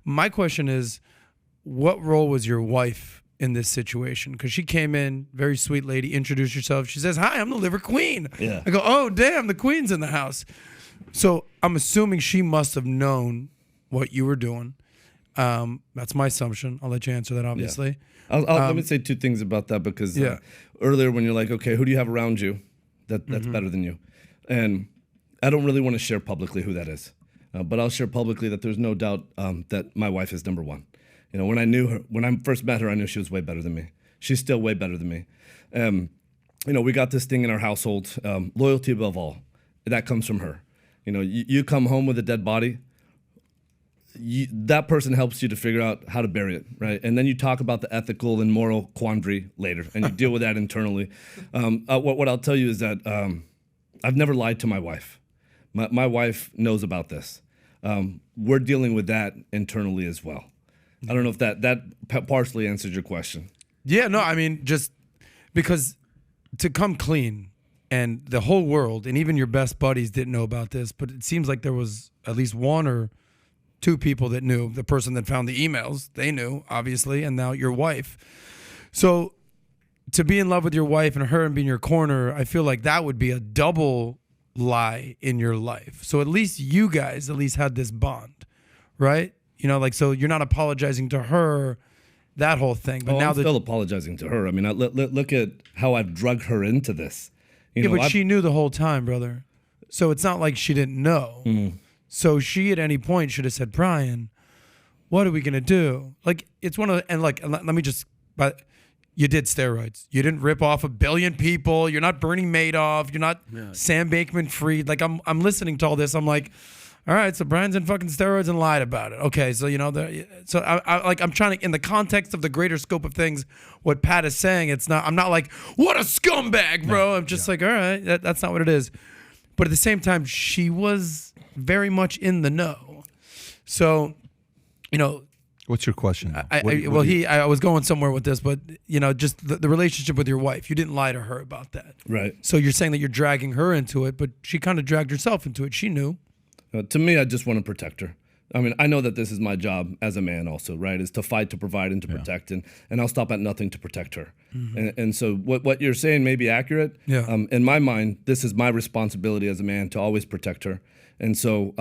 My question is, what role was your wife in this situation? Because she came in, very sweet lady, introduced herself. She says, "Hi, I'm the liver queen." Yeah. I go, "Oh, damn, the queen's in the house." So I'm assuming she must have known what you were doing. That's my assumption. I'll let you answer that, obviously. Yeah. Let me say two things about that, because earlier when you're like, okay, who do you have around you that's better than you? And I don't really want to share publicly who that is. But I'll share publicly that there's no doubt that my wife is number one. You know, when I first met her, I knew she was way better than me. She's still way better than me. You know, we got this thing in our household, loyalty above all. That comes from her. You know, you come home with a dead body, that person helps you to figure out how to bury it, right? And then you talk about the ethical and moral quandary later, and you deal with that internally. What I'll tell you is that I've never lied to my wife. My wife knows about this. We're dealing with that internally as well. I don't know if that partially answers your question. Yeah, no, I mean, just because to come clean, and the whole world and even your best buddies didn't know about this, but it seems like there was at least one or two people that knew. The person that found the emails, they knew, obviously, and now your wife. So to be in love with your wife and her and be in your corner, I feel like that would be a double lie in your life. So at least you guys had this bond, right? You know, like, so you're not apologizing to her, that whole thing. But now I'm still apologizing to her. I mean, look at how I've drugged her into this. But she knew the whole time, brother. So it's not like she didn't know. Mm. So she at any point should have said, "Brian, what are we gonna do?" Like, it's one of the, and like, let me just, but you did steroids. You didn't rip off 1 billion people. You're not Bernie Madoff. You're not Sam Bankman-Fried. Like, I'm listening to all this. I'm like, all right, so Brian's in fucking steroids and lied about it. Okay, so, you know, so I'm trying to, in the context of the greater scope of things, what Pat is saying, it's not, I'm not like, what a scumbag, bro. I'm just like, all right, that's not what it is. But at the same time, she was very much in the know. So, you know. What's your question? I was going somewhere with this, but, you know, just the relationship with your wife, you didn't lie to her about that. Right. So you're saying that you're dragging her into it, but she kind of dragged herself into it. She knew. To me, I just want to protect her. I mean, I know that this is my job as a man also, right, is to fight, to provide, and to protect, and I'll stop at nothing to protect her. Mm-hmm. And so what you're saying may be accurate. Yeah. In my mind, this is my responsibility as a man to always protect her. And so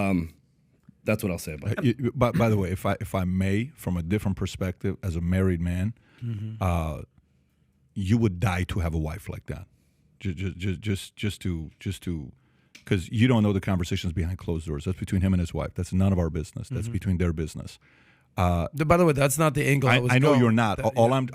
that's what I'll say about it. By the way, if I may, from a different perspective, as a married man, you would die to have a wife like that. Just to. Because you don't know the conversations behind closed doors. That's between him and his wife. That's none of our business. That's between their business. By the way, that's not the angle I was I know going. You're not.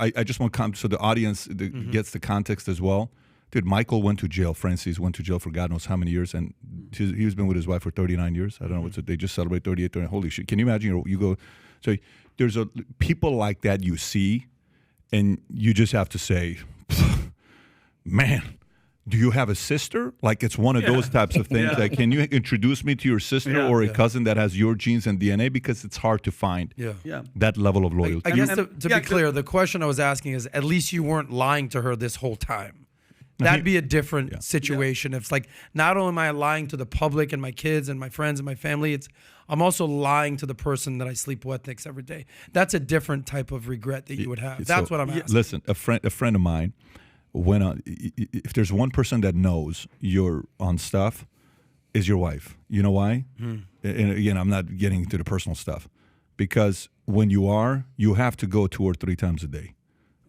I just want to come so the audience gets the context as well. Dude, Michael went to jail. Francis went to jail for God knows how many years, and he's been with his wife for 39 years. I don't know what's it. They just celebrate 38. 39. Holy shit! Can you imagine? You go. So there's people like that you see, and you just have to say, man. Do you have a sister? Like, it's one of those types of things. Like, can you introduce me to your sister or a cousin that has your genes and DNA? Because it's hard to find that level of loyalty. I guess to be clear, the question I was asking is, at least you weren't lying to her this whole time. That'd be a different situation. If it's like, not only am I lying to the public and my kids and my friends and my family, I'm also lying to the person that I sleep with next every day. That's a different type of regret that you would have. That's what I'm asking. Listen, a friend of mine, if there's one person that knows you're on stuff, is your wife. You know why? And again, I'm not getting into the personal stuff, because when you have to go 2 or 3 times a day.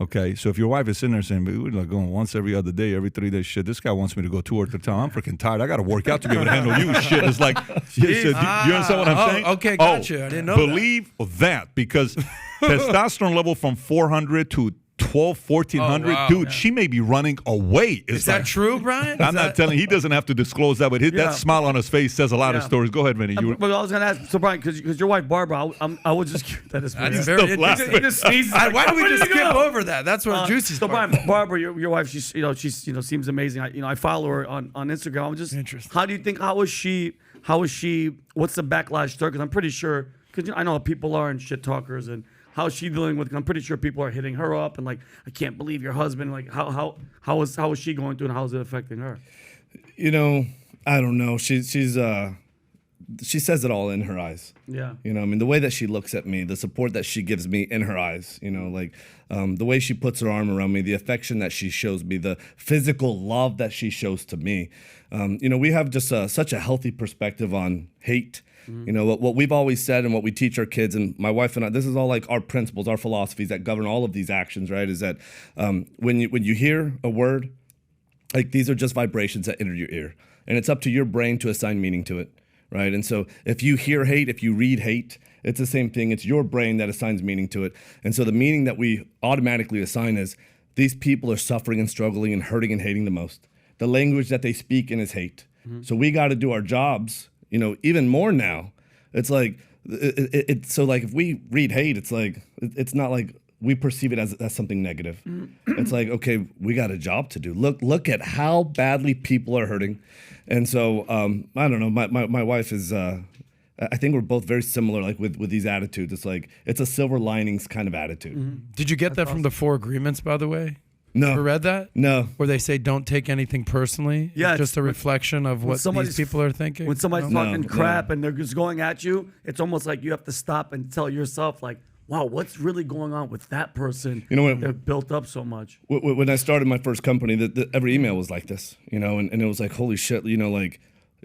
Okay, so if your wife is sitting there saying, "We're like going once every other day, every 3 days," shit, this guy wants me to go 2 or 3 times. I'm freaking tired. I got to work out to be able to handle you. Shit, it's like, you understand what I'm saying? Okay, gotcha. I didn't know believe that because testosterone level from 400 to 1,400, dude, she may be running away. Is that true, Brian? I'm not telling. He doesn't have to disclose that, but that smile on his face says a lot of stories. Go ahead, Vinny. But I was going to ask, so Brian, because your wife Barbara, I was just curious. That's very interesting. Why do we just skip over that? That's where Juicy's. So Brian, Barbara, your wife, she's seems amazing. I follow her on Instagram. I'm just interested. How do you think? How is she? What's the backlash to her? Because I'm pretty sure. Because I know how people are and shit talkers and. How's she dealing with? I'm pretty sure people are hitting her up and like, I can't believe your husband. Like, how is she going through and how is it affecting her? You know, I don't know. She's she says it all in her eyes. Yeah. You know, I mean, the way that she looks at me, the support that she gives me in her eyes, you know, like the way she puts her arm around me, the affection that she shows me, the physical love that she shows to me. You know, we have just such a healthy perspective on hate. You know, what we've always said and what we teach our kids, and my wife and I, this is all like our principles, our philosophies that govern all of these actions, right? Is that when you hear a word, like these are just vibrations that enter your ear. And it's up to your brain to assign meaning to it, right? And so if you hear hate, if you read hate, it's the same thing. It's your brain that assigns meaning to it. And so the meaning that we automatically assign is these people are suffering and struggling and hurting and hating the most. The language that they speak in is hate. So we got to do our jobs, you know, even more now. It's like, so like if we read hate, it's like, it's not like we perceive it as something negative. It's like, okay, we got a job to do. Look at how badly people are hurting. And so, I don't know, my wife is, I think we're both very similar, like with these attitudes. It's like, it's a silver linings kind of attitude. Did you get that from the 4 Agreements, by the way? No. Ever read that? No. Where they say don't take anything personally. Yeah, It's just a reflection of what these people are thinking. When somebody's No? talking crap and they're just going at you, it's almost like you have to stop and tell yourself, like, wow, what's really going on with that person? You know what? They're built up so much. When I started my first company, every email was like this, you know, and it was like, holy shit, you know, like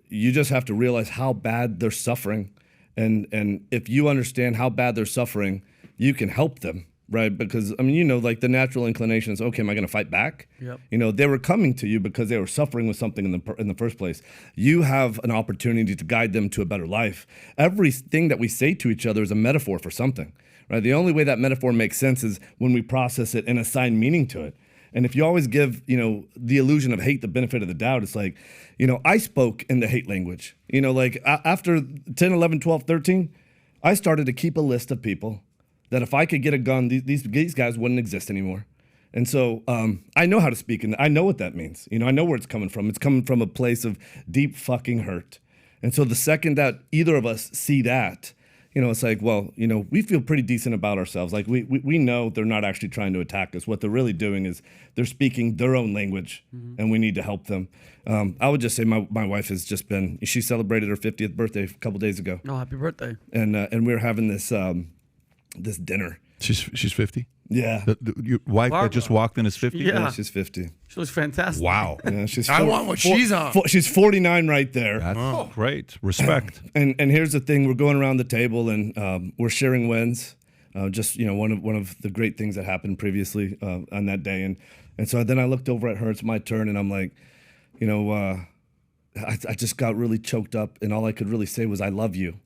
you just have to realize how bad they're suffering. And if you understand how bad they're suffering, you can help them. Right, because I mean, you know, like the natural inclination is, okay, am I going to fight back? Yep. You know, they were coming to you because they were suffering with something in the first place. You have an opportunity to guide them to a better life. Everything that we say to each other is a metaphor for something, right? The only way that metaphor makes sense is when we process it and assign meaning to it. And if you always give, you know, the illusion of hate the benefit of the doubt, it's like, you know, I spoke in the hate language. You know, like after 10, 11, 12, 13, I started to keep a list of people that if I could get a gun, these guys wouldn't exist anymore. And so I know how to speak, and I know what that means. You know, I know where it's coming from. It's coming from a place of deep fucking hurt. And so the second that either of us see that, you know, it's like, well, you know, we feel pretty decent about ourselves. Like we know they're not actually trying to attack us. What they're really doing is they're speaking their own language, and we need to help them. I would just say my wife has just been, she celebrated her 50th birthday a couple days ago. Oh, happy birthday. And we were having this dinner. She's 50? Yeah. Your wife that just walked in is 50? Yeah. She's 50. She looks fantastic. Wow. Yeah, she's I want what she's on. She's 49 right there. That's great. Respect. And here's the thing: we're going around the table and we're sharing wins. Just, you know, one of the great things that happened previously on that day. And so then I looked over at her. It's my turn, and I'm like, you know, I just got really choked up, and all I could really say was, "I love you."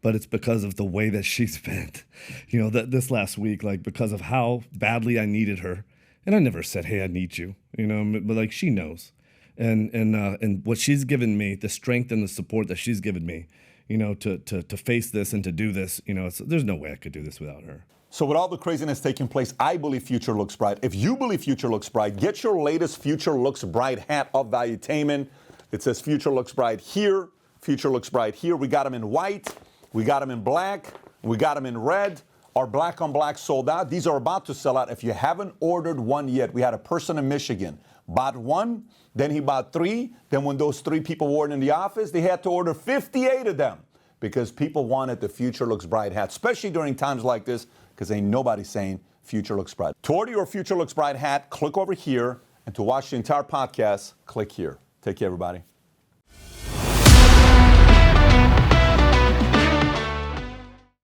But it's because of the way that she spent, you know, this last week, like because of how badly I needed her. And I never said, hey, I need you, you know, but like she knows. And what she's given me, the strength and the support that she's given me, you know, to face this and to do this, you know, there's no way I could do this without her. So with all the craziness taking place, I believe future looks bright. If you believe future looks bright, get your latest Future Looks Bright hat of Valuetainment. It says Future Looks Bright here, Future Looks Bright here. We got them in white. We got them in black, we got them in red. Our black on black sold out. These are about to sell out. If you haven't ordered one yet, we had a person in Michigan, bought one, then he bought 3. Then when those 3 people were in the office, they had to order 58 of them because people wanted the Future Looks Bright hat, especially during times like this, because ain't nobody saying Future Looks Bright. To order your Future Looks Bright hat, click over here, and to watch the entire podcast, click here. Take care, everybody.